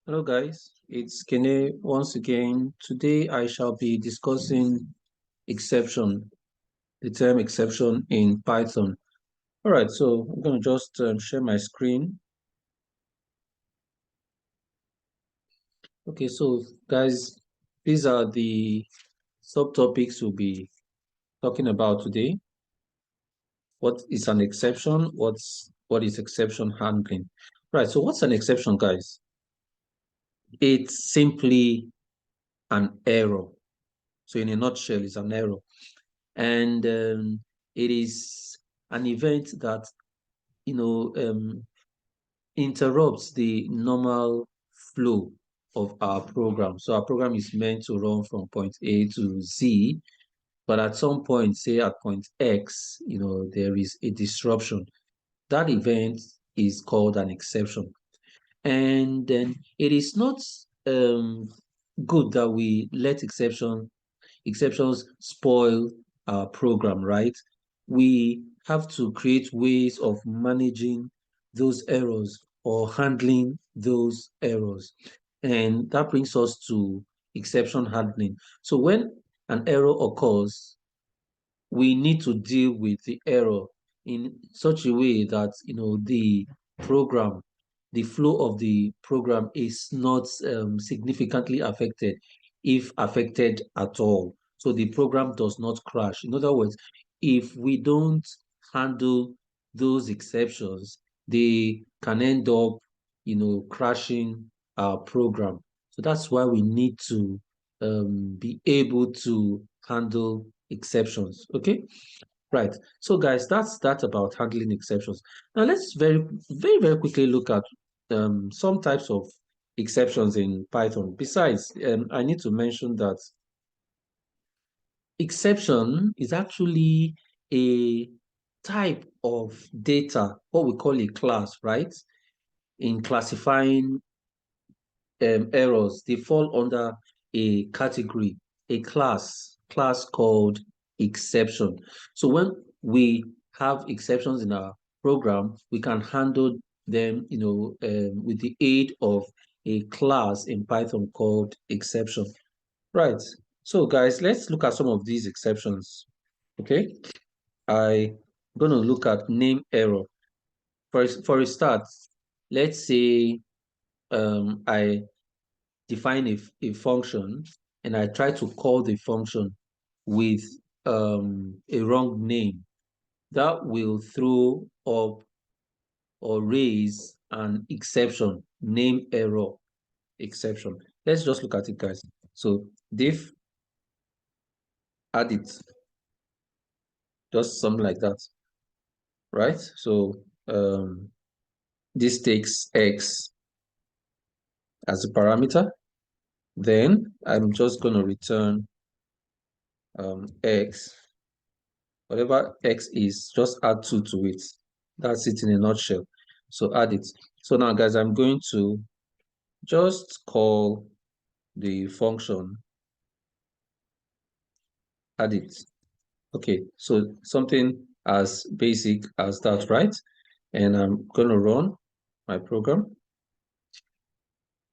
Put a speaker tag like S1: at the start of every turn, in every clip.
S1: Hello guys, it's Kene once again. Today I shall be discussing exception, the term exception in Python. All right, so I'm going to just share my screen. Okay, so guys, these are the subtopics we'll be talking about today. What is an exception? What is exception handling? Right, so what's an exception, guys? It's simply an error. So in a nutshell, it's an error. And it is an event that interrupts the normal flow of our program. So our program is meant to run from point A to Z, but at some point, say at point X, there is a disruption. That event is called an exception. And then it is not good that we let exceptions spoil our program, right? We have to create ways of managing those errors or handling those errors. And that brings us to exception handling. So when an error occurs, we need to deal with the error in such a way that program the flow of the program is not significantly affected, if affected at all. So the program does not crash. In other words, if we don't handle those exceptions, they can end up crashing our program. So that's why we need to be able to handle exceptions. Okay, right. So guys, that's about handling exceptions. Now let's very quickly look at some types of exceptions in Python. Besides, I need to mention that exception is actually a type of data, what we call a class, right? In classifying errors, they fall under a category, a class called exception. So when we have exceptions in our program, we can handle them, with the aid of a class in Python called exception. Right. So guys, let's look at some of these exceptions. Okay. I'm going to look at name error. For a start, let's say I define a function and I try to call the function with a wrong name, that will throw up or raise an exception, name error exception. Let's just look at it, guys. So diff add it, just something like that, right? So this takes x as a parameter. Then I'm just going to return x. Whatever x is, just add 2 to it. That's it in a nutshell. So add it. So now, guys, I'm going to just call the function add it. Okay, so something as basic as that, right? And I'm going to run my program.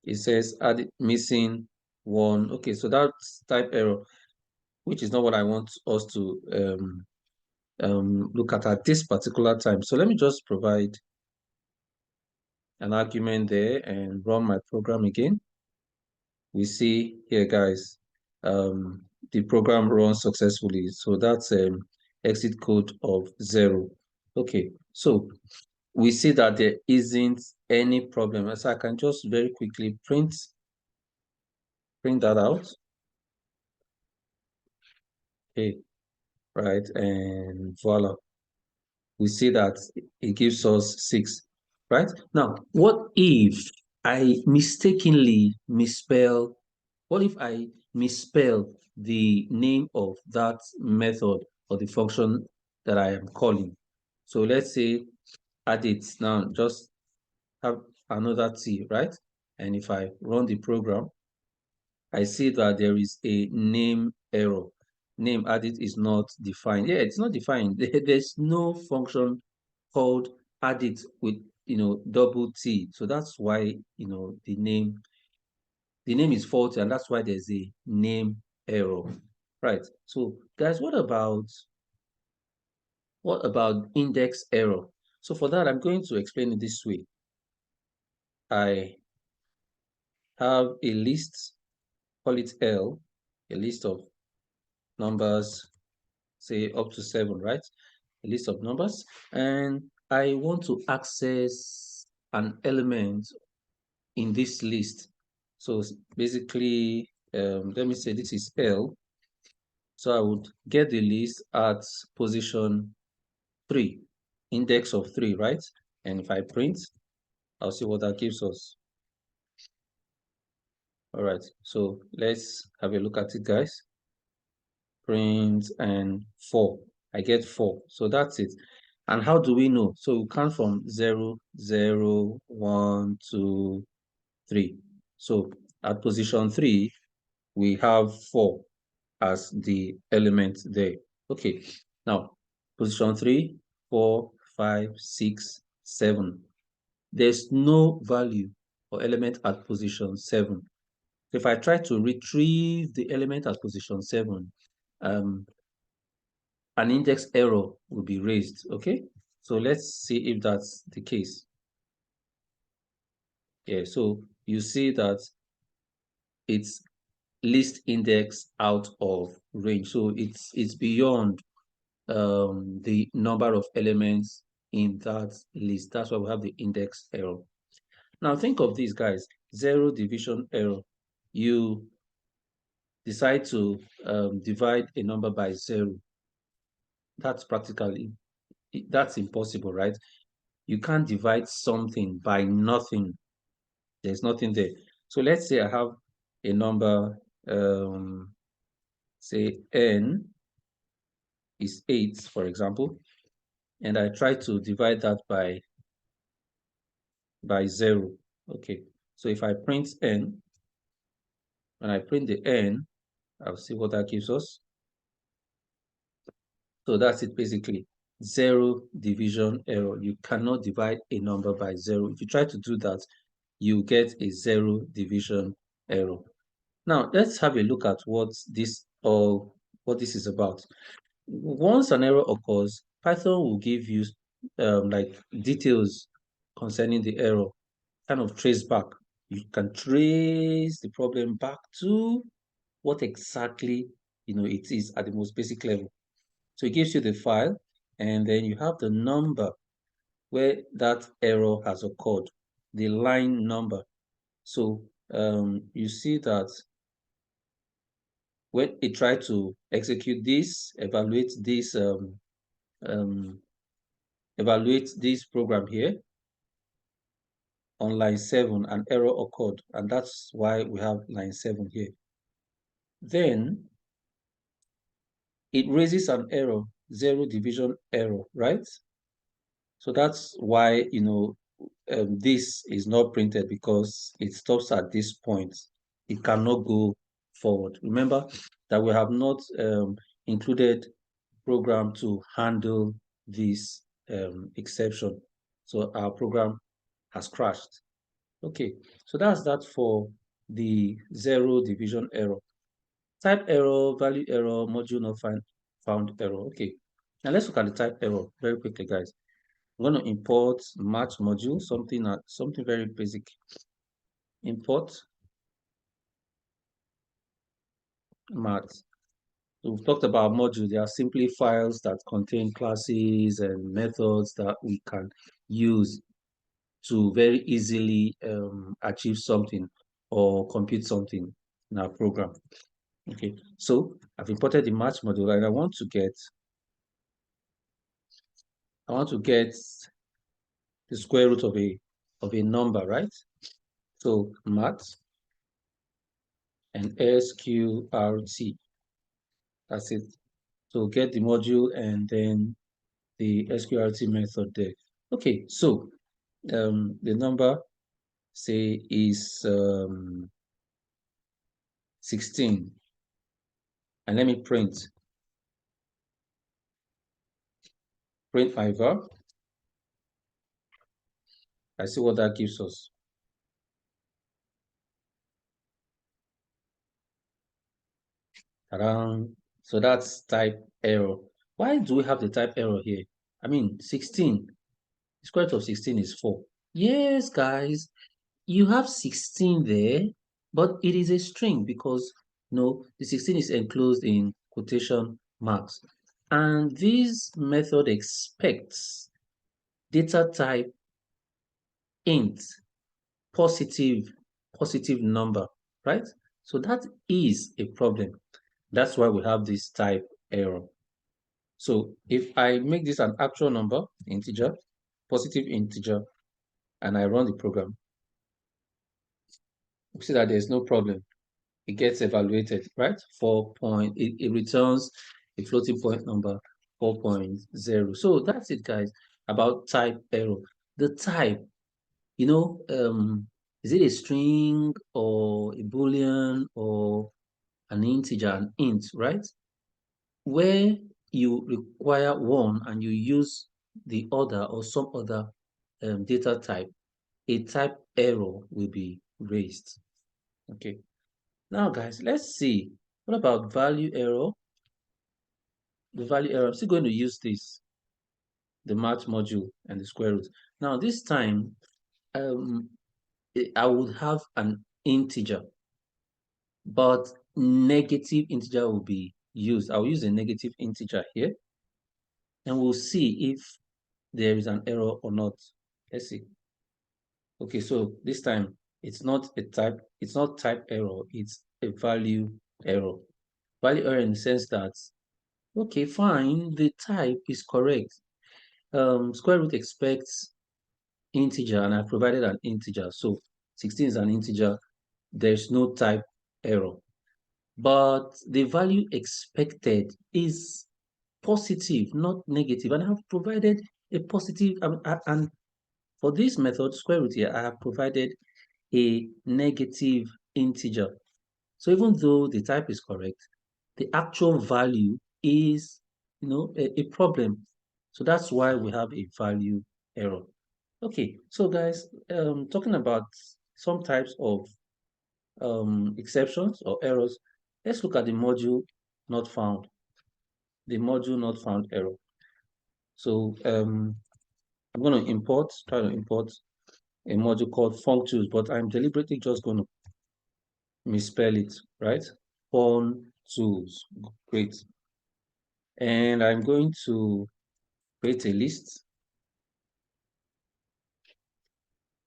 S1: It says add it, missing 1. Okay, so that's type error, which is not what I want us to look at this particular time. So let me just provide an argument there and run my program again. We see here, guys, the program runs successfully. So that's exit code of 0. Okay, so we see that there isn't any problem. So I can just very quickly print that out. Okay, right, and voila. We see that it gives us 6, right? Now, what if I mistakenly misspell? What if I misspell the name of that method or the function that I am calling? So let's say add it now, just have another T, right? And if I run the program, I see that there is a name error. Name added is not defined. Yeah, it's not defined. There's no function called added with double T. So that's why the name the name is faulty, and that's why there's a name error, right? So guys, what about index error? So for that, I'm going to explain it this way. I have a list, call it L, a list of numbers, say up to 7, right? A list of numbers, and I want to access an element in this list. So basically, let me say this is L. So I would get the list at position 3, index of 3, right? And if I print, I'll see what that gives us. All right, so let's have a look at it, guys. Print and 4. I get 4. So that's it. And how do we know? So we count from 0, 0, 1, 2, 3. So at position 3, we have 4 as the element there. Okay, now position 3, 4, 5, 6, 7. There's no value or element at position 7. If I try to retrieve the element at position 7, an index error will be raised. Okay, so let's see if that's the case. Yeah, so you see that it's list index out of range, so it's beyond the number of elements in that list. That's why we have the index error. Now think of these guys, zero division error. You decide to divide a number by 0. That's practically, that's impossible, right? You can't divide something by nothing. There's nothing there. So let's say I have a number, say n is 8, for example, and I try to divide that by 0. Okay, so if I print n, and I print the n, I'll see what that gives us. So that's it, basically. Zero division error. You cannot divide a number by 0. If you try to do that, you get a zero division error. Now let's have a look at what this is about. Once an error occurs, Python will give you like details concerning the error, kind of trace back. You can trace the problem back to what exactly it is at the most basic level. So it gives you the file, and then you have the number where that error has occurred, the line number. So you see that when it tried to execute this, evaluate this program here, on line 7, an error occurred, and that's why we have line 7 here. Then it raises an error, zero division error, right? So that's why this is not printed, because it stops at this point. It cannot go forward. Remember that we have not included program to handle this exception. So our program has crashed. Okay, so that's that for the zero division error. Type error, value error, module not found error. Okay, now let's look at the type error very quickly, guys. I'm going to import match module, something very basic. Import match. So we've talked about modules. They are simply files that contain classes and methods that we can use to very easily achieve something or compute something in our program. Okay, so I've imported the match module, and I want to get the square root of a number, right? So math and sqrt. That's it. So get the module and then the sqrt method there. Okay, so the number, say, is 16, and let me print my var. I see what that gives us. around. So that's type error. Why do we have the type error here? I mean, 16. The square root of 16 is 4. Yes, guys, you have 16 there, but it is a string because the 16 is enclosed in quotation marks. And this method expects data type int, positive number, right? So that is a problem. That's why we have this type error. So if I make this an actual number, integer, positive integer, and I run the program, you see that there's no problem. It gets evaluated, right? 4 point, it returns a floating point number 4.0. So that's it, guys, about type error. The type, is it a string or a boolean or an integer, an int, right? Where you require one and you use the other or some other data type, a type error will be raised. Okay. Now, guys, let's see. What about value error? The value error, I'm still going to use this, the match module and the square root. Now, this time, I would have an integer, but negative integer will be used. I'll use a negative integer here, and we'll see if there is an error or not. Let's see. Okay, so this time it's not type error, it's a value error. Value error in the sense that, okay, fine, the type is correct. Square root expects integer, and I provided an integer. So 16 is an integer. There's no type error. But the value expected is positive, not negative. And I have provided a positive, and for this method, square root here, I have provided a negative integer. So even though the type is correct, the actual value is, a problem. So that's why we have a value error. Okay, so guys, talking about some types of exceptions or errors, let's look at the module not found, the module not found error. So I'm going to try to import a module called functools, but I'm deliberately just going to misspell it, right? Functools, great. And I'm going to create a list.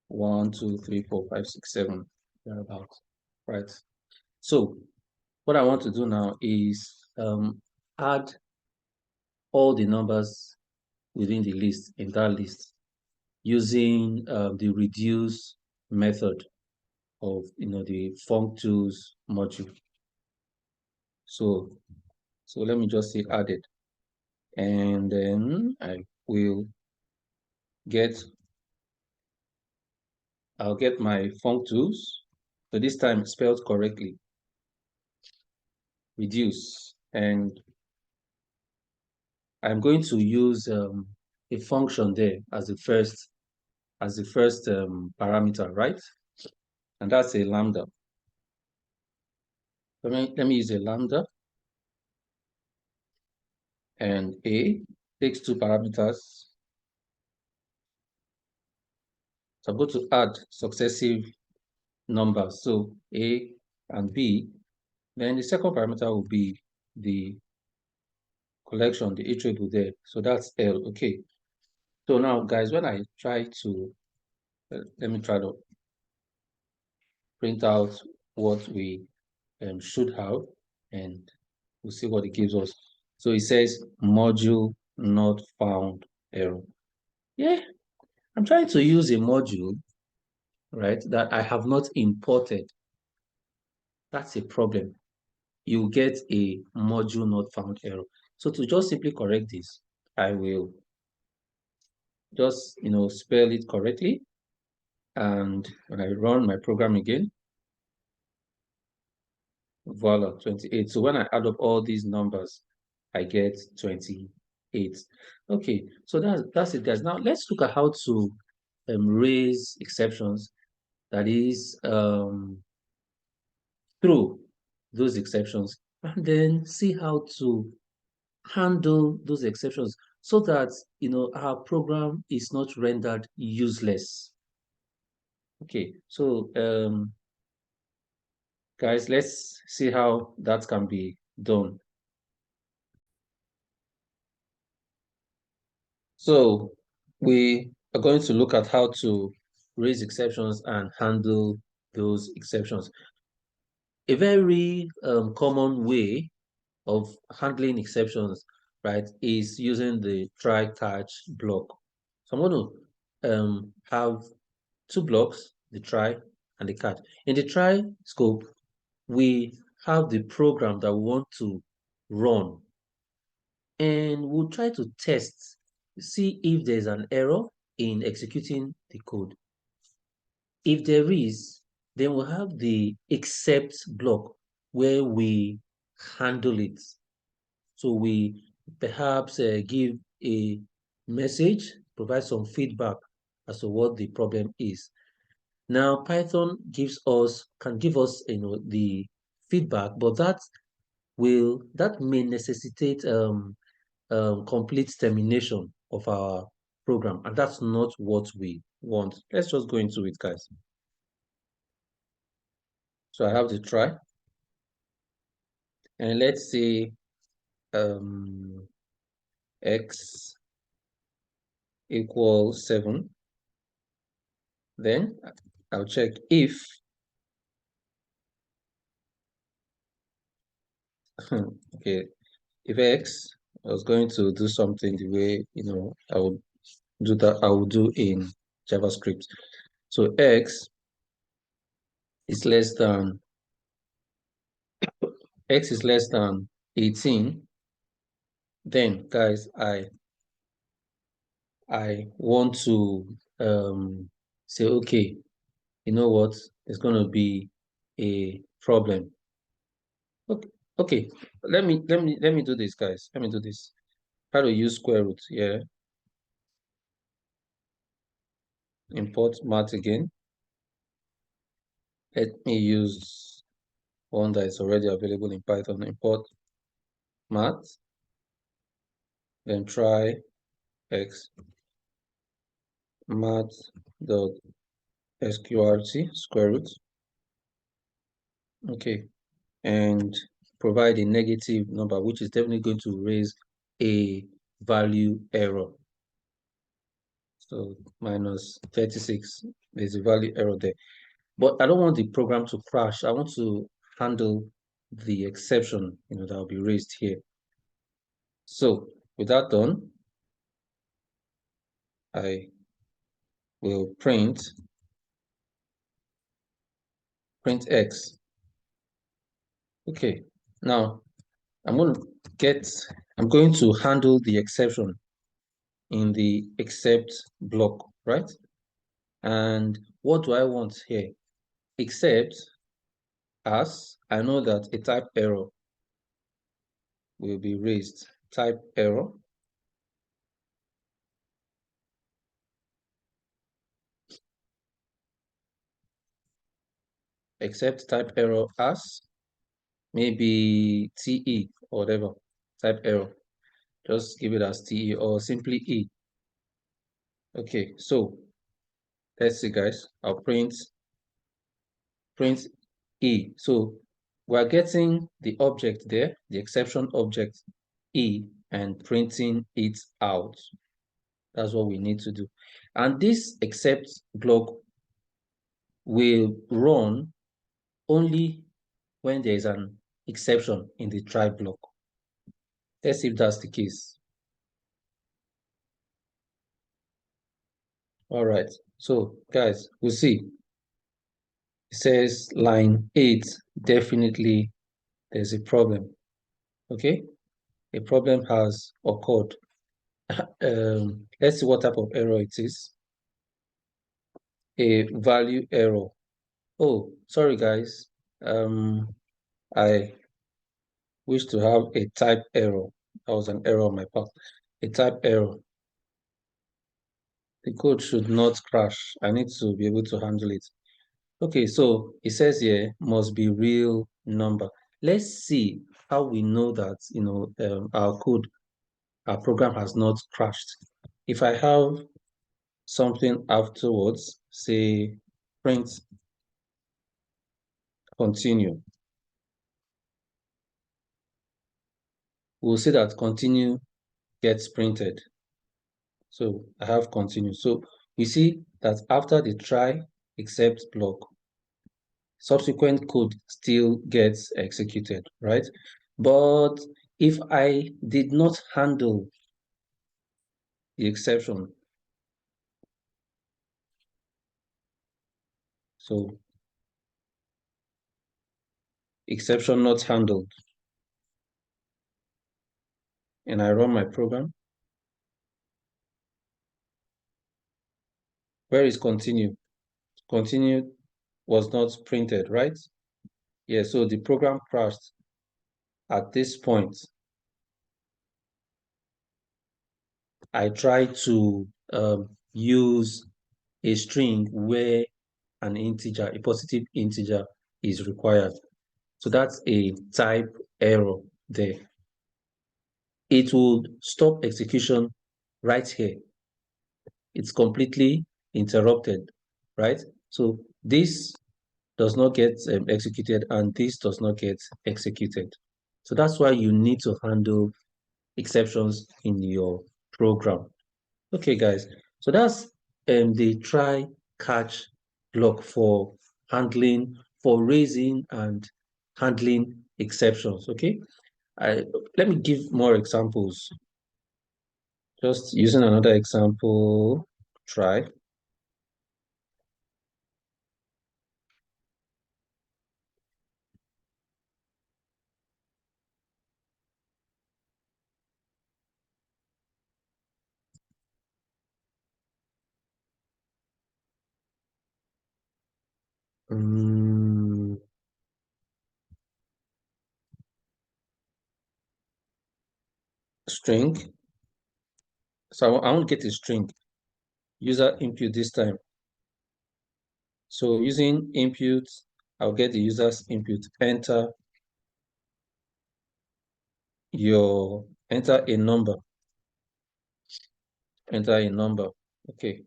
S1: 1, 2, 3, 4, 5, 6, 7, thereabout, right? So what I want to do now is add all the numbers within the list, in that list, using the reduce method of the functools module. So let me just say added, and then I'll get my functools. So this time spelled correctly, reduce, and I'm going to use a function there as the first parameter, right? And that's a lambda. Let me use a lambda, and A takes 2 parameters. So I'm going to add successive numbers, so A and B. Then the second parameter will be the collection, the iterable there. So that's L. Okay. So now, guys, when I try to let me try to print out what we should have, and we'll see what it gives us. So it says module not found error. Yeah, I'm trying to use a module, right, that I have not imported. That's a problem. You get a module not found error. So to just simply correct this, I will just spell it correctly, and when I run my program again, voila, 28. So when I add up all these numbers, I get 28. Okay, so that's it, guys. Now let's look at how to raise exceptions, that is through those exceptions. and then see how to handle those exceptions so that our program is not rendered useless. Okay, so guys, let's see how that can be done. So we are going to look at how to raise exceptions and handle those exceptions. A very common way of handling exceptions, right, is using the try catch block. So I'm going to have two blocks, the try and the catch. In the try scope, we have the program that we want to run, and we'll try to test, see if there's an error in executing the code. If there is, then we'll have the except block where we handle it. So we perhaps give a message, provide some feedback as to what the problem is. Now, Python can give us the feedback, but that may necessitate complete termination of our program, and that's not what we want. Let's just go into it, guys. So I have the try, and let's say x equals 7. Then I'll check if okay, if x was going to do something the way I would do that, I would do in JavaScript. So x is less than 18. Then, guys, I want to say, okay, you know what? It's going to be a problem. Okay. Let me do this, guys. Let me do this. How to use square root here. Import math again. Let me use one that is already available in Python. Import math. Then try x math dot sqrt square root. Okay, and provide a negative number, which is definitely going to raise a value error. So minus 36, there's a value error there. But I don't want the program to crash. I want to handle the exception, that will be raised here. So with that done, I will print x. Okay, now I'm going to handle the exception in the except block, right? And what do I want here? Except as I know that a type error will be raised. Type error except type error as maybe TE or whatever. Type error. Just give it as TE or simply E. Okay, so let's see, guys. I'll print E. So we're getting the object there, the exception object E, and printing it out. That's what we need to do. And this except block will run only when there is an exception in the try block. Let's see if that's the case. All right. So guys, we'll see. It says line 8, definitely there's a problem. Okay, a problem has occurred. Let's see what type of error it is. A value error. Oh, sorry guys. I wish to have a type error. That was an error on my part. A type error. The code should not crash. I need to be able to handle it. Okay, so it says here must be real number. Let's see how we know that our program has not crashed. If I have something afterwards, say print continue, we'll see that continue gets printed. So I have continue. So we see that after the try except block, subsequent code still gets executed, right? But if I did not handle the exception, so exception not handled, and I run my program, where is continue? Continue was not printed, right? Yeah, so the program crashed at this point. I try to use a string where an integer, a positive integer, is required. So that's a type error there. It will stop execution right here. It's completely interrupted, right? So this does not get executed and this does not get executed. So that's why you need to handle exceptions in your program. Okay, guys. So that's the try catch block for handling, for raising and handling exceptions. Okay. Let me give more examples. Just using another example, try. Mm, string. So I won't get a string. User input this time. So using input, I'll get the user's input. Enter enter a number. Enter a number. Okay.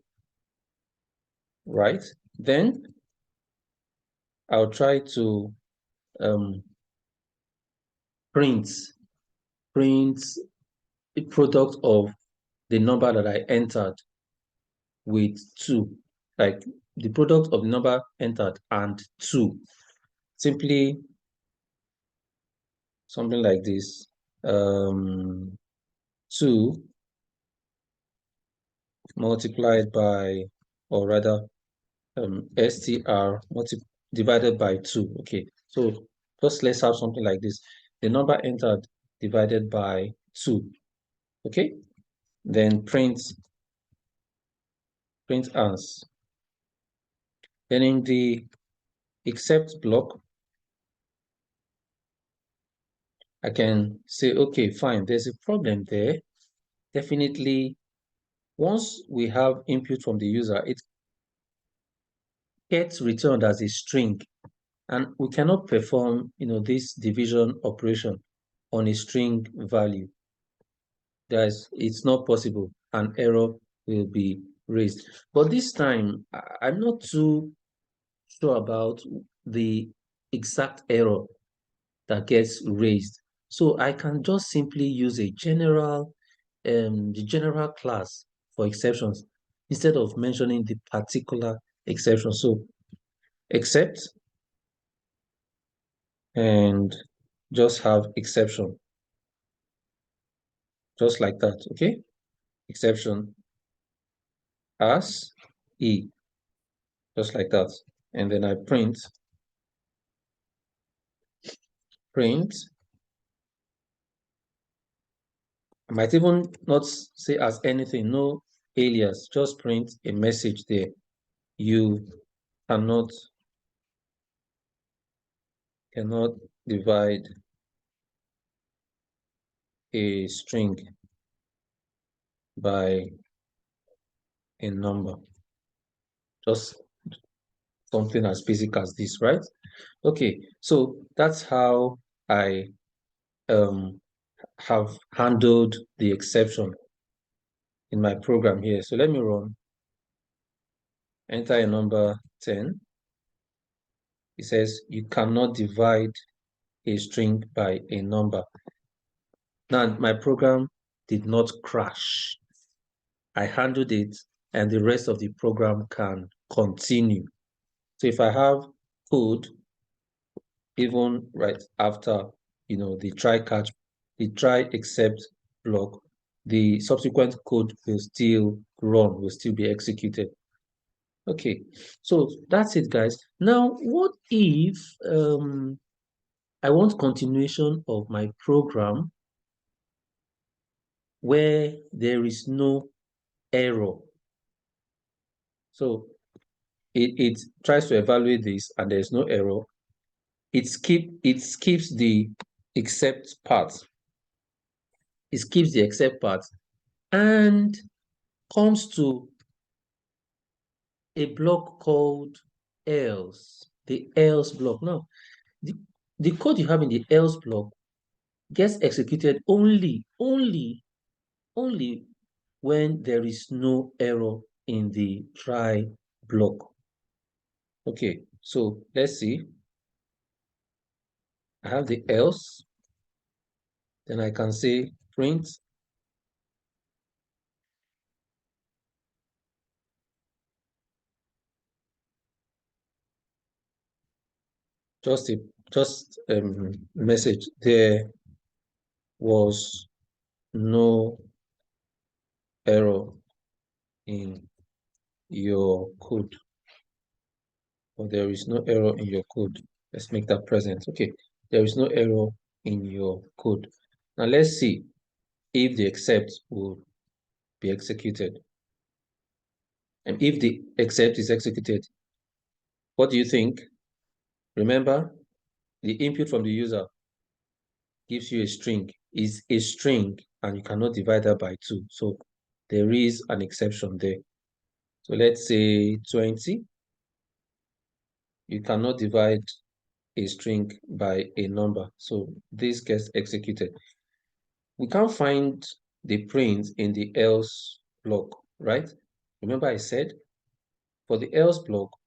S1: Right. Then I'll try to um, print a product of the number that I entered with 2, like the product of the number entered and 2. Simply something like this. 2 multiplied by, or rather, str divided by 2. Okay, so just let's have something like this. The number entered divided by 2. Okay, then print ans. Then in the except block, I can say, okay, fine, there's a problem there. Definitely, once we have input from the user, it gets returned as a string, and we cannot perform, this division operation on a string value. It's not possible. An error will be raised. But this time, I'm not too sure about the exact error that gets raised. So I can just simply use the general class for exceptions instead of mentioning the particular exception. So except and just have exception, just like that. Okay, exception as e, just like that. And then I print. I might even not say as anything, no alias, just print a message there. You cannot divide a string by a number. Just something as basic as this, right? Okay, so that's how I have handled the exception in my program here. So let me run, enter a number 10. It says you cannot divide a string by a number. Now, my program did not crash. I handled it, and the rest of the program can continue. So if I have code, even right after, the try except block, the subsequent code will still run, will still be executed. Okay, so that's it, guys. Now, what if I want continuation of my program where there is no error? So it tries to evaluate this and there's no error. It skips the except part. It skips the except part and comes to a block called else, the else block. Now, the code you have in the else block gets executed only when there is no error in the try block. Okay, so let's see. I have the else, then I can say print just message there was no error in your code, or there is no error in your code. Let's make that present. Okay, there is no error in your code. Now let's see if the except will be executed. And if the except is executed, what do you think? Remember, the input from the user gives you a string, is a string, and you cannot divide that by 2. So there is an exception there. So let's say 20. You cannot divide a string by a number. So this gets executed. We can't find the print in the else block, right? Remember I said for the else block,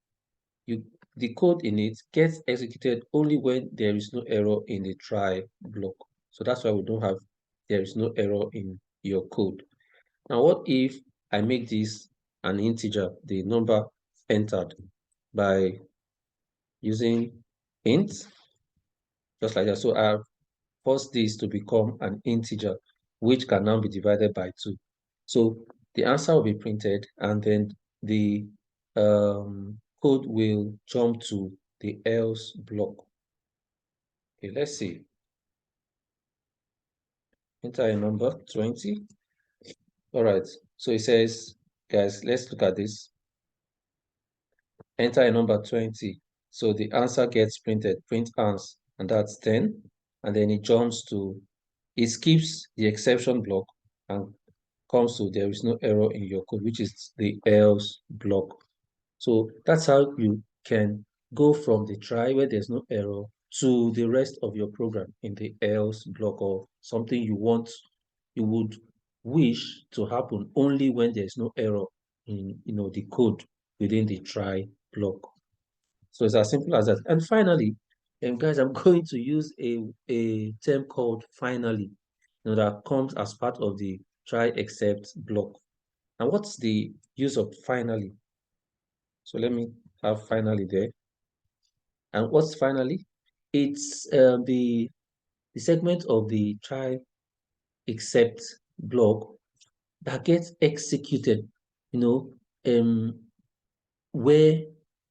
S1: the code in it gets executed only when there is no error in the try block. So that's why we don't have there is no error in your code. Now, what if I make this an integer, the number entered, by using int, just like that. So I force this to become an integer, which can now be divided by 2. So the answer will be printed, and then the code will jump to the else block. Okay, let's see. Enter a number 20. All right, so it says, guys, let's look at this. Enter a number 20. So the answer gets printed, print ans, and that's 10. And then it jumps to, it skips the exception block and comes to there is no error in your code, which is the else block. So that's how you can go from the try where there's no error to the rest of your program in the else block, or something you would wish to happen only when there's no error in the code within the try block. So it's as simple as that. And finally, guys, I'm going to use a term called finally, that comes as part of the try except block. And what's the use of finally? So let me have finally there. And what's finally? It's the segment of the try except block that gets executed, where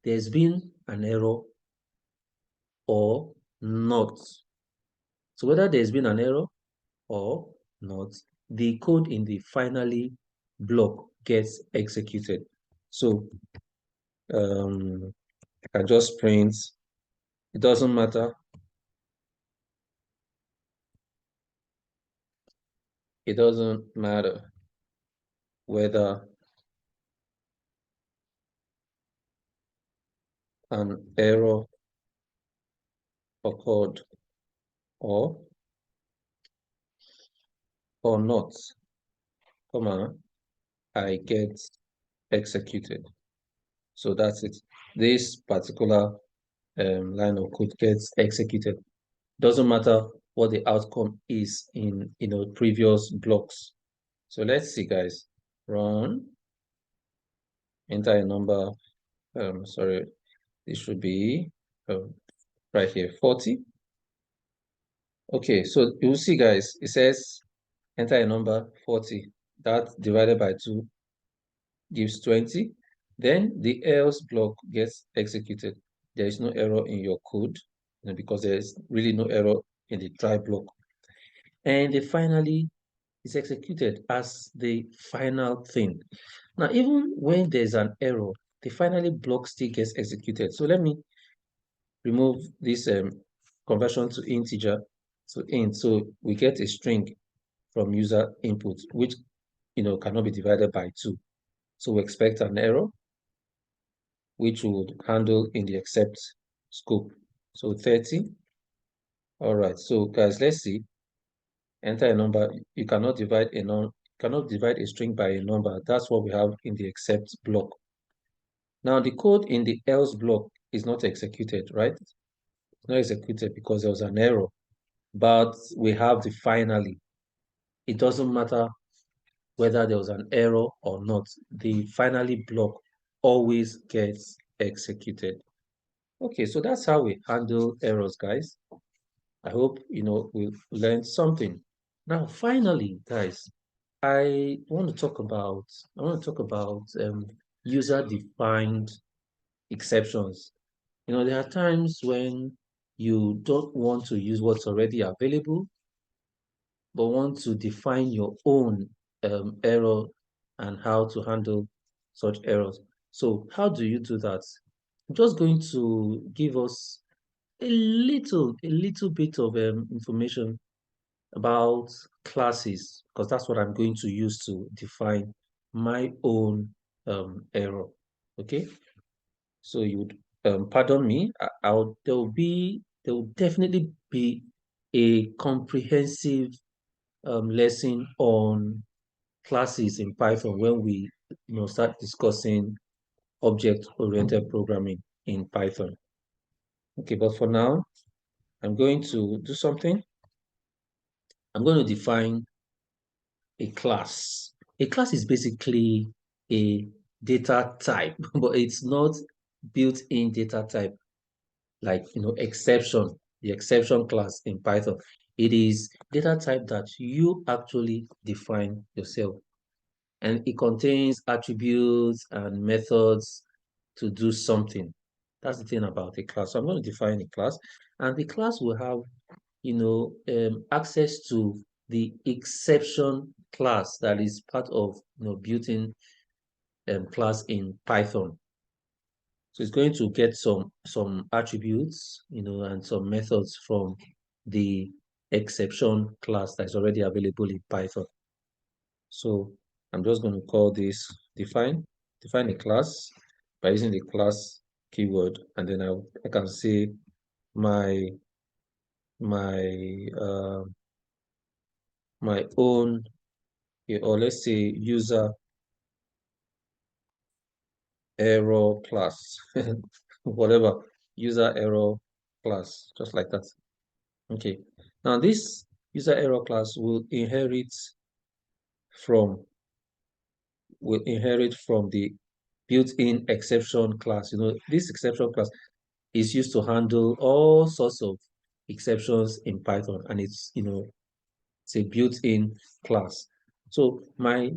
S1: there's been an error or not. So whether there's been an error or not, the code in the finally block gets executed. So I can just print, it doesn't matter. It doesn't matter whether an error occurred or or not, comma, I get executed. So that's it. This particular line of code gets executed. Doesn't matter what the outcome is in previous blocks. So let's see, guys. Run, enter a number. Sorry, this should be right here, 40. Okay, so you'll see, guys, it says enter a number 40. That divided by 2 gives 20. Then the else block gets executed. There is no error in your code because there is really no error in the try block. And finally is executed as the final thing. Now, even when there's an error, the finally block still gets executed. So let me remove this conversion to integer to int. So we get a string from user input, which cannot be divided by 2. So we expect an error, which we would handle in the except scope. So 30. All right. So guys, let's see. Enter a number. You cannot divide a string by a number. That's what we have in the except block. Now the code in the else block is not executed, right? It's not executed because there was an error. But we have the finally. It doesn't matter whether there was an error or not. The finally block always gets executed. Okay, so that's how we handle errors, guys. I hope we learned something. Now, finally, guys, I want to talk about user-defined exceptions. There are times when you don't want to use what's already available, but want to define your own error and how to handle such errors. So how do you do that? I'm just going to give us a little bit of information about classes, because that's what I'm going to use to define my own error. Okay, so you would pardon me. There will definitely be a comprehensive lesson on classes in Python when we start discussing object-oriented programming in Python. Okay, but for now, I'm going to do something. I'm going to define a class. A class is basically a data type, but it's not built-in data type like exception, the exception class in Python. It is data type that you actually define yourself, and it contains attributes and methods to do something. That's the thing about a class. So I'm going to define a class, and the class will have access to the exception class that is part of built-in class in Python. So it's going to get some attributes, and some methods from the exception class that's already available in Python. So I'm just going to call this define a class by using the class keyword, and then I can say my my own, or let's say user error class, whatever, user error class, just like that. Okay, now this user error class will inherit from the built-in exception class. This exception class is used to handle all sorts of exceptions in Python, and it's a built-in class. So my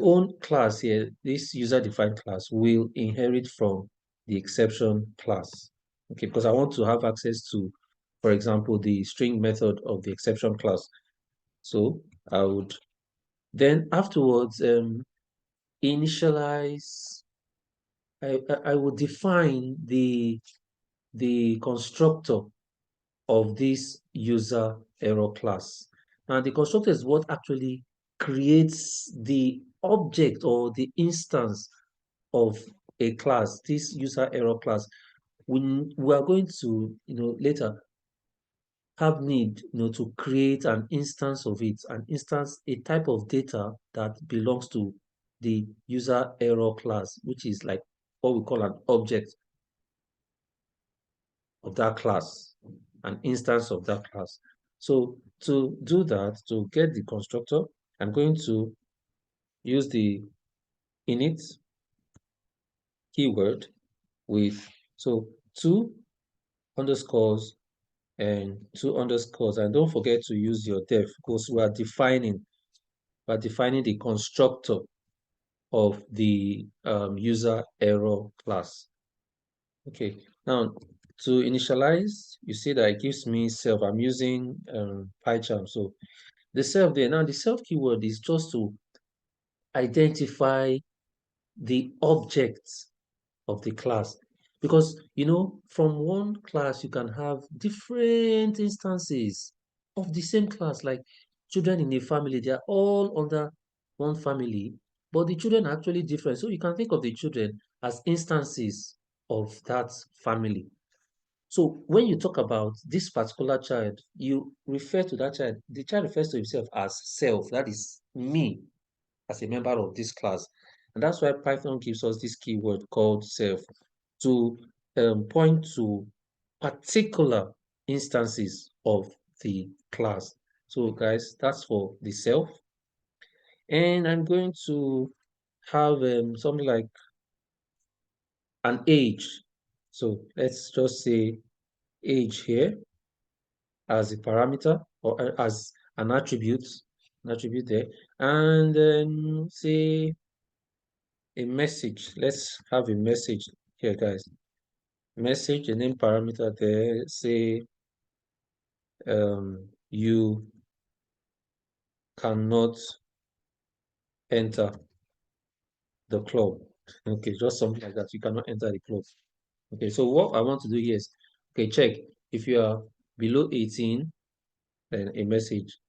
S1: own class here, this user-defined class, will inherit from the exception class. Okay, because I want to have access to, for example, the string method of the exception class. So I would then afterwards initialize. I would define the constructor of this user error class. And the constructor is what actually creates the object or the instance of a class, this user error class. We are going to, later have need, to create an instance of it, a type of data that belongs to the user error class, which is like what we call an object of that class, an instance of that class. So to do that, to get the constructor, I'm going to use the init keyword with two underscores and two underscores, and don't forget to use your def, because we are defining the constructor of the user error class. Okay, now to initialize, you see that it gives me self. I'm using PyCharm. So the self there, now the self keyword is just to identify the objects of the class, because from one class you can have different instances of the same class, like children in a family. They are all under one family, but the children are actually different. So you can think of the children as instances of that family. So when you talk about this particular child, you refer to that child. The child refers to himself as self. That is me as a member of this class. And that's why Python gives us this keyword called self to point to particular instances of the class. So guys, that's for the self. And I'm going to have something like an age. So let's just say age here as a parameter, or as an attribute there. And then say a message. Let's have a message here, guys. Message, a name parameter there. Say you cannot enter the club. Okay, just something like that. You cannot enter the club. Okay, so what I want to do here is, okay, check if you are below 18, then a message,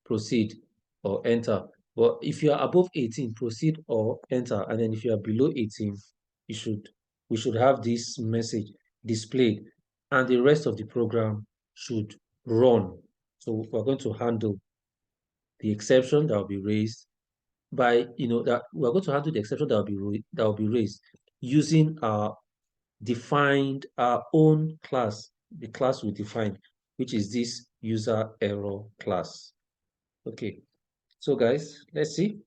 S1: proceed or enter. But if you are above 18, proceed or enter. And then if you are below 18, we should have this message displayed, and the rest of the program should run. So we're going to handle the exception that will be raised by, that we're going to handle the exception that will be raised using our own class, the class we defined, which is this user error class. Okay, so guys, let's see.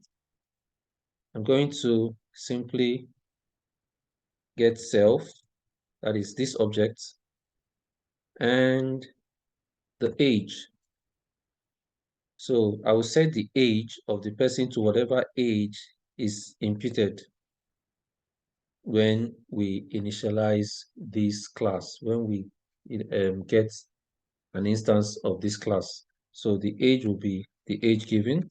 S1: I'm going to simply get self, that is this object, and the age. So I will set the age of the person to whatever age is imputed when we initialize this class, when we get an instance of this class. So the age will be the age given,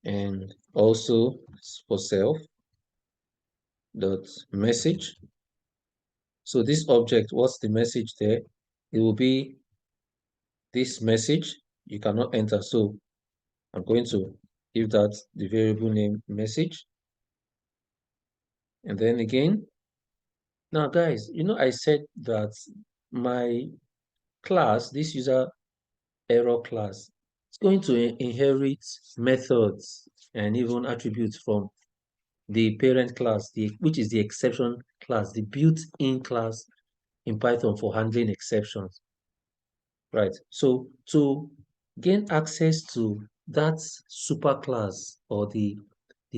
S1: and also for self dot message. So this object, what's the message there? It will be this message, you cannot enter. So I'm going to give that the variable name message. And then again, now guys, I said that my class, this user error class, is going to inherit methods and even attributes from the parent class, which is the exception class, the built-in class in Python for handling exceptions. Right. So to gain access to that superclass, or the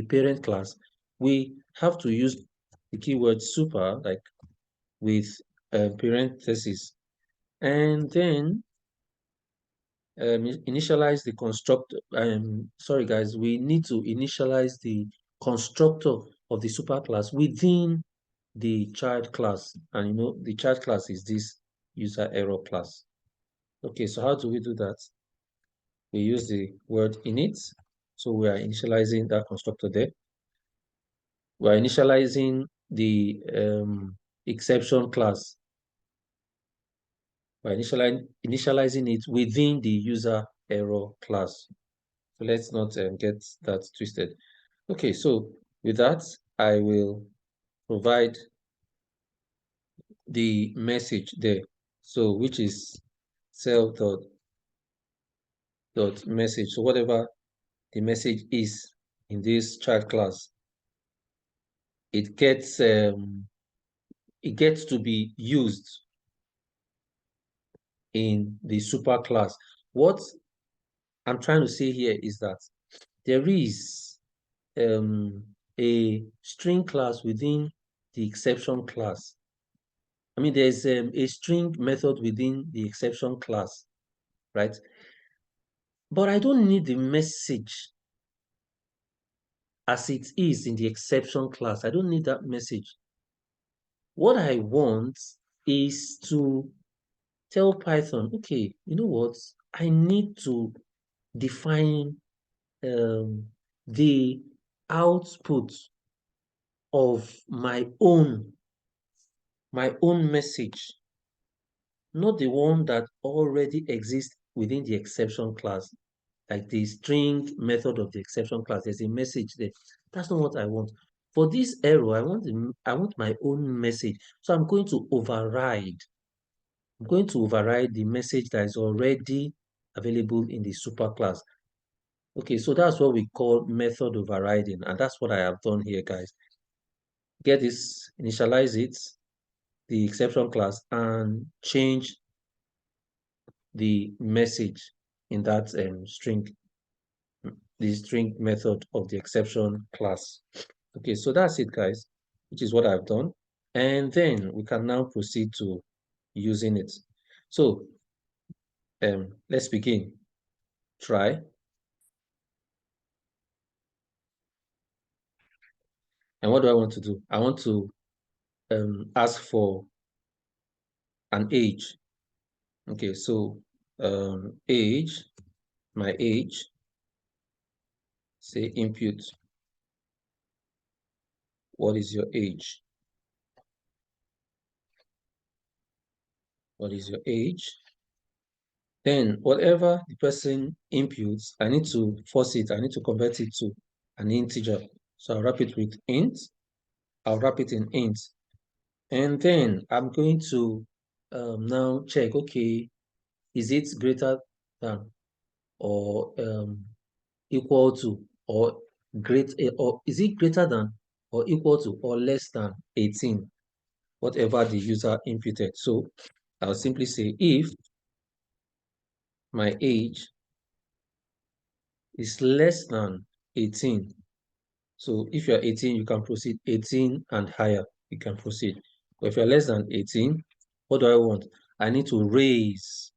S1: parent class, we have to use the keyword super, like with parentheses, and then initialize the constructor. Sorry guys, we need to initialize the constructor of the superclass within the child class, and the child class is this user error class. Okay, so how do we do that? We use the word init. So we are initializing that constructor there. We are initializing the exception class. We are initializing it within the user error class. So let's not get that twisted. Okay, so with that, I will provide the message there. So which is self dot message. So whatever the message is in this child class, it gets to be used in the super class. What I'm trying to say here is that there is a string class within the exception class. I mean, there's a string method within the exception class, right? But I don't need the message as it is in the exception class. I don't need that message. What I want is to tell Python, okay, you know what? I need to define the output of my own message, not the one that already exists within the exception class, like the string method of the exception class. There's a message there. That's not what I want. For this error, I want my own message. So I'm going to override. I'm going to override the message that is already available in the superclass. Okay, so that's what we call method overriding, and that's what I have done here, guys. Get this, initialize it, the exception class, and change the message in that string, the string method of the exception class. Okay, so that's it, guys, which is what I've done. And then we can now proceed to using it. So let's begin. Try. And what do I want to do? I want to ask for an age. Okay, so age, my age, say input. What is your age? What is your age? Then whatever the person inputs, I need to force it. I need to convert it to an integer. So I'll wrap it with int. I'll wrap it in int. And then I'm going to now check, okay, is it greater than or equal to or or is it greater than or equal to or less than 18, whatever the user inputted. So I'll simply say if my age is less than 18. So if you're 18, you can proceed. 18 and higher, you can proceed. But if you're less than 18, what do I want? I need to raise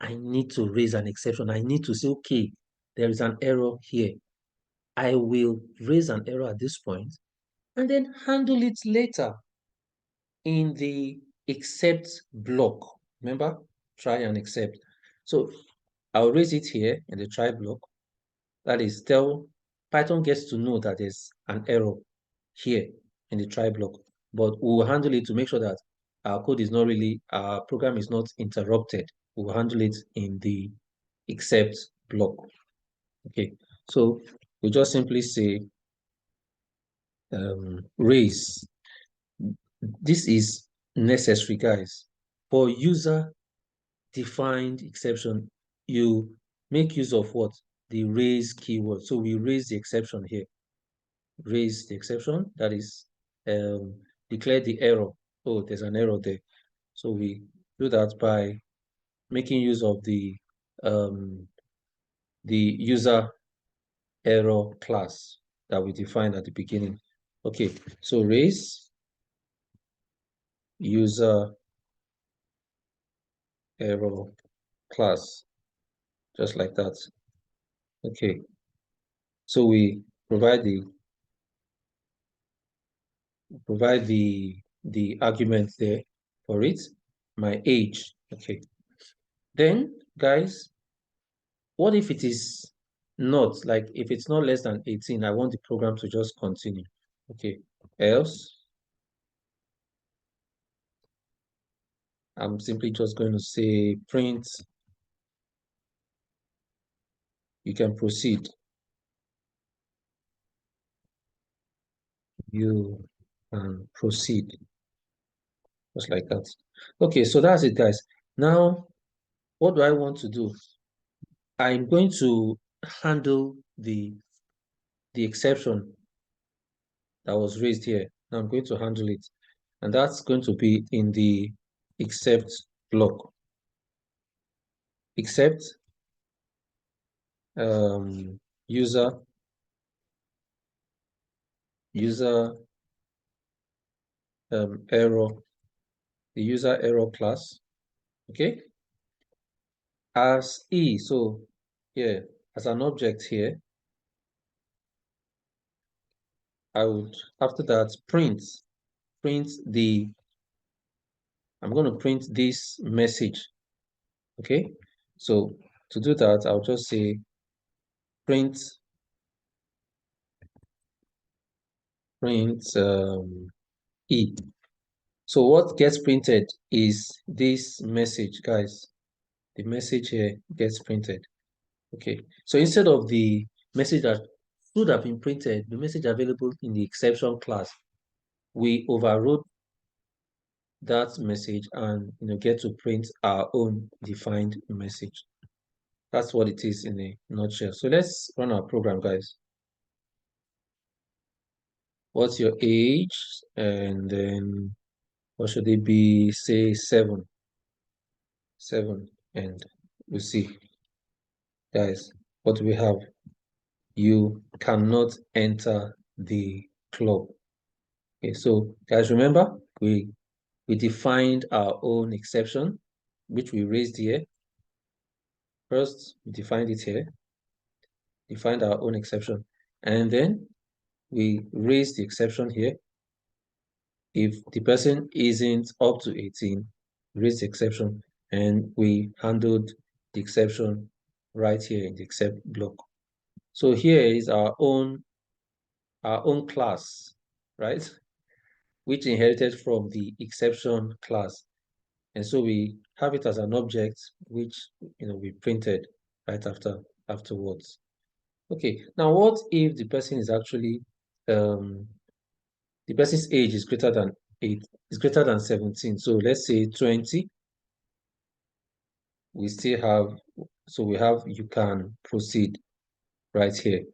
S1: an exception. I need to say, okay, there is an error here. I will raise an error at this point and then handle it later in the except block. Remember, try and except. So I'll raise it here in the try block. That is, Python gets to know that there's an error here in the try block, but we'll handle it to make sure that our program is not interrupted. We'll handle it in the except block. Okay, so we just simply say raise. This is necessary, guys. For user-defined exception, you make use of what? The raise keyword. So we raise the exception here. Raise the exception, that is declare the error. Oh, there's an error there. So we do that by making use of the user error class that we defined at the beginning. Okay, so raise user error class, just like that. Okay, so we provide the argument there for it, my age. Okay, then guys, what if it is not, like if it's not less than 18, I want the program to just continue. Okay, else I'm simply just going to say print, you can proceed. You can proceed. just like that. Okay, so that's it, guys. Now, what do I want to do? I'm going to handle the exception that was raised here. Now I'm going to handle it, and that's going to be in the except block. Except user error, the user error class. Okay, as e. So here, as an object here, I would after that print the. I'm going to print this message. Okay, so to do that, I'll just say print e. So what gets printed is this message, guys. The message here gets printed. Okay, so instead of the message that should have been printed, the message available in the exception class, we overrode that message and get to print our own defined message. That's what it is in a nutshell. So let's run our program, guys. What's your age? And then what should it be? Say 7. 7. And we'll see. Guys, what do we have? You cannot enter the club. Okay, so guys, remember we defined our own exception, which we raised here. First, we defined it here, defined our own exception, and then we raised the exception here. If the person isn't up to 18, raise the exception, and we handled the exception right here in the except block. So here is our own class, right? Which inherited from the exception class. And so we have it as an object which we printed right afterwards. Okay, now what if the person is actually the person's age is greater than 17? So let's say 20. We still have, so we have you can proceed right here.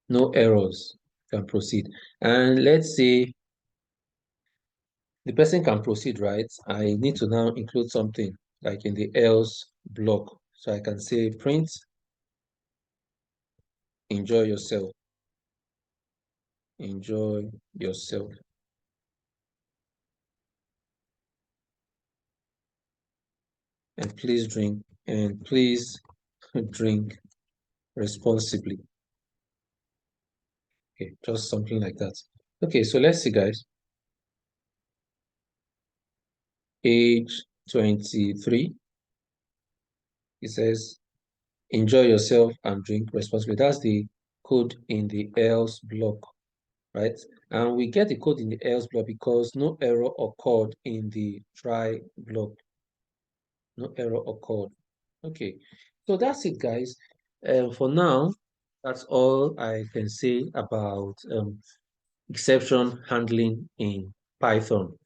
S1: No errors, you can proceed. And let's say the person can proceed, right? I need to now include something like in the else block. So I can say print, enjoy yourself. Enjoy yourself. And please drink responsibly. Okay, just something like that. Okay, so let's see, guys. Age 23. It says enjoy yourself and drink responsibly. That's the code in the else block, right? And we get the code in the else block because no error occurred in the try block. No error occurred. Okay, so that's it, guys. For now, that's all I can say about exception handling in Python.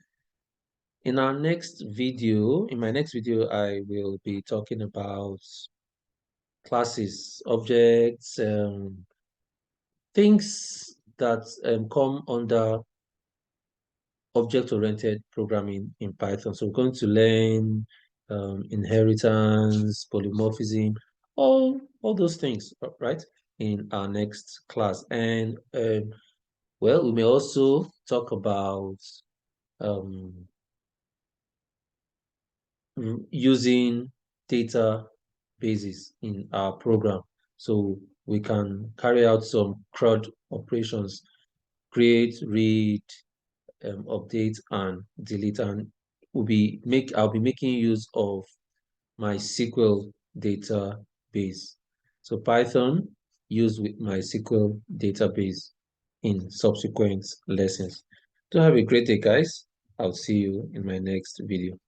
S1: In my next video, I will be talking about classes, objects, things that come under object-oriented programming in Python. So we're going to learn inheritance, polymorphism, all those things, right, in our next class. And well, we may also talk about using databases in our program. So we can carry out some CRUD operations, create, read, update, and delete. And I'll be making use of my SQL database. So Python used with my SQL database in subsequent lessons. So have a great day, guys. I'll see you in my next video.